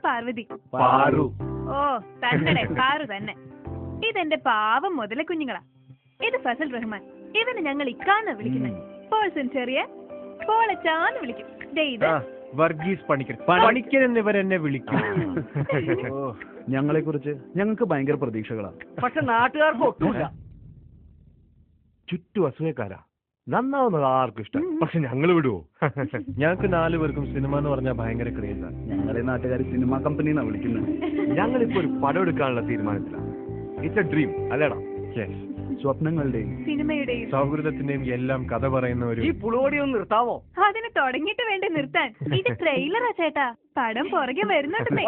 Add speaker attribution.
Speaker 1: പാർവതി.
Speaker 2: പാറു.
Speaker 1: ഓ തന്നെ പാറു തന്നെ. ഇതെന്റെ പാവം മുതല കുഞ്ഞുങ്ങളാ. ഇത് ഫസൽ റഹ്മാൻ. ഇവന് ഞങ്ങൾ ഇക്കാന്ന് വിളിക്കുന്നത്. പോൾസൻ ചെറിയ പോളച്ചാന്ന് വിളിക്കും.
Speaker 2: വർഗീസ് പണിക്കർ. പണിക്കർ എന്നിവരെന്നെ വിളിക്കും.
Speaker 3: ഞങ്ങളെ കുറിച്ച് ഞങ്ങൾക്ക് ഭയങ്കര പ്രതീക്ഷകളാണ്.
Speaker 2: പക്ഷെ നാട്ടുകാർക്ക് ഒട്ടുമില്ല. ചുറ്റും അസൂയക്കാരാ. നന്നാവുന്നത് ആർക്കും ഇഷ്ടം. പക്ഷെ ഞങ്ങൾ വിടുവോ? ഞങ്ങൾക്ക് 4 പേർക്കും സിനിമ എന്ന് പറഞ്ഞാൽ ഭയങ്കര ക്രേസാണ്.
Speaker 3: ഞങ്ങളെ നാട്ടുകാർ സിനിമാ കമ്പനി എന്നാ വിളിക്കുന്നത്.
Speaker 2: ഞങ്ങളിപ്പോ ഒരു പടം എടുക്കാനുള്ള തീരുമാനത്തിലാണ്. ഇറ്റ്സ് എ ഡ്രീം അല്ലേടാ?
Speaker 3: സ്വപ്നങ്ങളുടെയും
Speaker 1: സിനിമയുടെയും
Speaker 2: സൗഹൃദത്തിന്റെയും എല്ലാം കഥ പറയുന്ന ഒരു. ഈ പുളുവടി ഒന്ന് നിർത്താവോ?
Speaker 1: അതിന് തുടങ്ങിയിട്ട് വേണ്ടേ നിർത്താൻ? ഇത് ട്രെയിലറാ ചേട്ടാ. പടം പുറകെ വരുന്നുണ്ടെന്നേ.